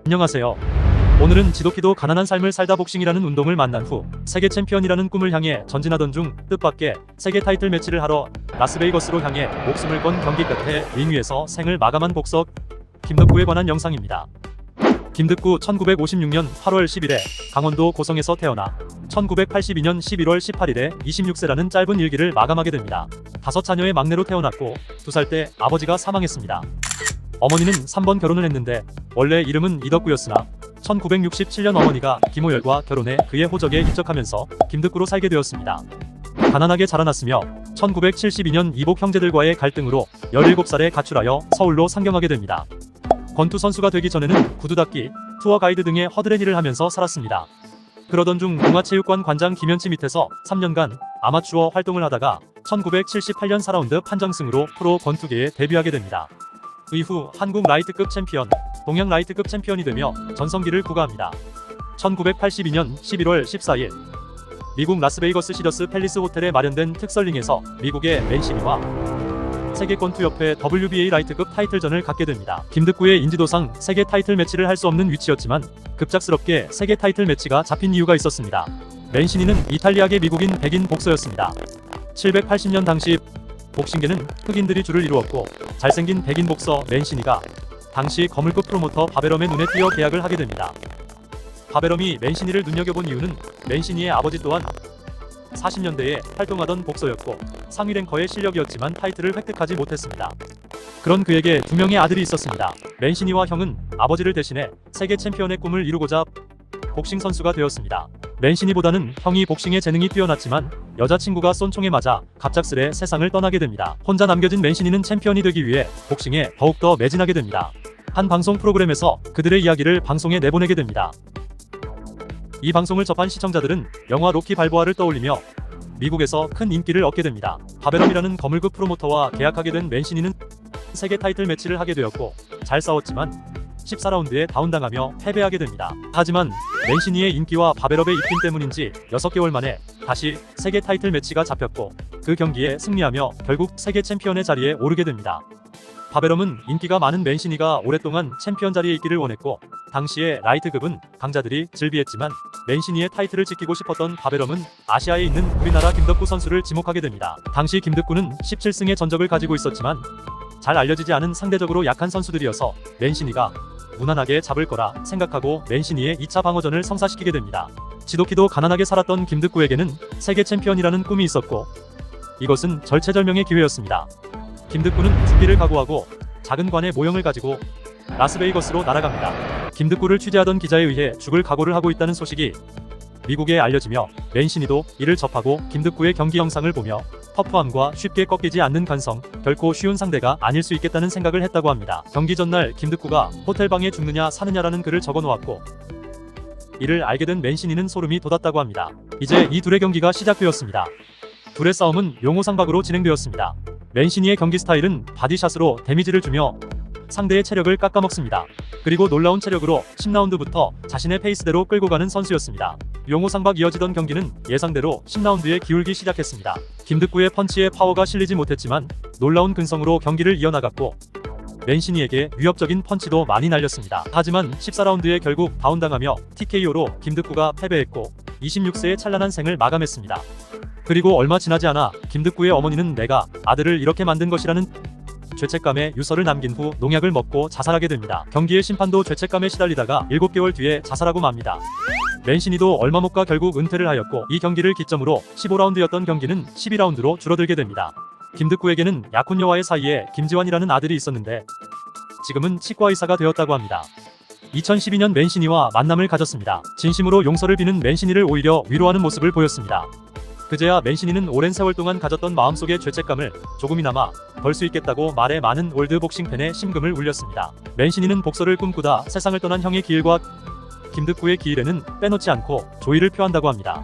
안녕하세요. 오늘은 지독히도 가난한 삶을 살다 복싱이라는 운동을 만난 후 세계 챔피언이라는 꿈을 향해 전진하던 중 뜻밖의 세계 타이틀 매치를 하러 라스베이거스로 향해 목숨을 건 경기 끝에 링 위에서 생을 마감한 복서 김덕구에 관한 영상입니다. 김덕구 1956년 8월 10일에 강원도 고성에서 태어나 1982년 11월 18일에 26세라는 짧은 일기를 마감하게 됩니다. 5자녀의 막내로 태어났고 2살 때 아버지가 사망했습니다. 어머니는 3번 결혼을 했는데 원래 이름은 이덕구였으나 1967년 어머니가 김호열과 결혼해 그의 호적에 입적하면서 김덕구로 살게 되었습니다. 가난하게 자라났으며 1972년 이복 형제들과의 갈등으로 17살에 가출하여 서울로 상경하게 됩니다. 권투 선수가 되기 전에는 구두 닦기, 투어 가이드 등의 허드렛 일을 하면서 살았습니다. 그러던 중 동아체육관 관장 김현치 밑에서 3년간 아마추어 활동을 하다가 1978년 4라운드 판정승으로 프로 권투계에 데뷔하게 됩니다. 이후 한국 라이트급 챔피언, 동양 라이트급 챔피언이 되며 전성기를 구가합니다. 1982년 11월 14일 미국 라스베이거스 시저스 팰리스 호텔에 마련된 특설링에서 미국의 맨시니와 세계권투협회 WBA 라이트급 타이틀전을 갖게 됩니다. 김덕구의 인지도상 세계 타이틀 매치를 할 수 없는 위치였지만 급작스럽게 세계 타이틀 매치가 잡힌 이유가 있었습니다. 맨시니는 이탈리아계 미국인 백인 복서였습니다. 780년 당시 복싱계는 흑인들이 주를 이루었고 잘생긴 백인 복서 맨시니가 당시 거물급 프로모터 바베럼의 눈에 띄어 계약을 하게 됩니다. 바베럼이 맨시니를 눈여겨본 이유는 맨시니의 아버지 또한 40년대에 활동하던 복서였고 상위 랭커의 실력이었지만 타이틀을 획득하지 못했습니다. 그런 그에게 2명의 아들이 있었습니다. 맨시니와 형은 아버지를 대신해 세계 챔피언의 꿈을 이루고자 복싱 선수가 되었습니다. 맨시니보다는 형이 복싱에 재능이 뛰어났지만 여자친구가 쏜 총에 맞아 갑작스레 세상을 떠나게 됩니다. 혼자 남겨진 맨시니는 챔피언이 되기 위해 복싱에 더욱더 매진하게 됩니다. 한 방송 프로그램에서 그들의 이야기를 방송에 내보내게 됩니다. 이 방송을 접한 시청자들은 영화 로키 발보아를 떠올리며 미국에서 큰 인기를 얻게 됩니다. 바베럼이라는 거물급 프로모터와 계약하게 된 맨시니는 세계 타이틀 매치를 하게 되었고 잘 싸웠지만 14라운드에 다운당하며 패배하게 됩니다. 하지만 맨시니의 인기와 바베럼의 입김 때문인지 6개월 만에 다시 세계 타이틀 매치가 잡혔고 그 경기에 승리하며 결국 세계 챔피언의 자리에 오르게 됩니다. 바베럼은 인기가 많은 맨시니가 오랫동안 챔피언 자리에 있기를 원했고 당시의 라이트급은 강자들이 즐비했지만 맨시니의 타이틀을 지키고 싶었던 바베럼은 아시아에 있는 우리나라 김덕구 선수를 지목하게 됩니다. 당시 김덕구는 17승의 전적을 가지고 있었지만 잘 알려지지 않은 상대적으로 약한 선수들이어서 맨시니가 무난하게 잡을 거라 생각하고 맨시니의 2차 방어전을 성사시키게 됩니다. 지독히도 가난하게 살았던 김덕구에게는 세계 챔피언이라는 꿈이 있었고 이것은 절체절명의 기회였습니다. 김덕구는 죽기를 각오하고 작은 관의 모형을 가지고 라스베이거스로 날아갑니다. 김덕구를 취재하던 기자에 의해 죽을 각오를 하고 있다는 소식이 미국에 알려지며 맨시니도 이를 접하고 김덕구의 경기 영상을 보며 터프함과 쉽게 꺾이지 않는 간성, 결코 쉬운 상대가 아닐 수 있겠다는 생각을 했다고 합니다. 경기 전날 김덕구가 호텔방에 죽느냐 사느냐라는 글을 적어놓았고 이를 알게 된 맨시니는 소름이 돋았다고 합니다. 이제 이 둘의 경기가 시작되었습니다. 둘의 싸움은 용호상박으로 진행되었습니다. 맨시니의 경기 스타일은 바디샷으로 데미지를 주며 상대의 체력을 깎아먹습니다. 그리고 놀라운 체력으로 10라운드부터 자신의 페이스대로 끌고 가는 선수였습니다. 용호상박 이어지던 경기는 예상대로 10라운드에 기울기 시작했습니다. 김덕구의 펀치에 파워가 실리지 못했지만 놀라운 근성으로 경기를 이어나갔고 맨시니에게 위협적인 펀치도 많이 날렸습니다. 하지만 14라운드에 결국 다운당하며 TKO로 김덕구가 패배했고 26세의 찬란한 생을 마감했습니다. 그리고 얼마 지나지 않아 김덕구의 어머니는 내가 아들을 이렇게 만든 것이라는 죄책감에 유서를 남긴 후 농약을 먹고 자살하게 됩니다. 경기의 심판도 죄책감에 시달리다가 7개월 뒤에 자살하고 맙니다. 맨시니도 얼마 못 가 결국 은퇴를 하였고 이 경기를 기점으로 15라운드였던 경기는 12라운드로 줄어들게 됩니다. 김덕구에게는 약혼녀와의 사이에 김지환이라는 아들이 있었는데 지금은 치과 의사가 되었다고 합니다. 2012년 맨시니와 만남을 가졌습니다. 진심으로 용서를 비는 맨시니를 오히려 위로하는 모습을 보였습니다. 그제야 맨시니는 오랜 세월 동안 가졌던 마음속의 죄책감을 조금이나마 덜 수 있겠다고 말해 많은 올드복싱 팬의 심금을 울렸습니다. 맨시니는 복서를 꿈꾸다 세상을 떠난 형의 기일과 김덕구의 기일에는 빼놓지 않고 조의를 표한다고 합니다.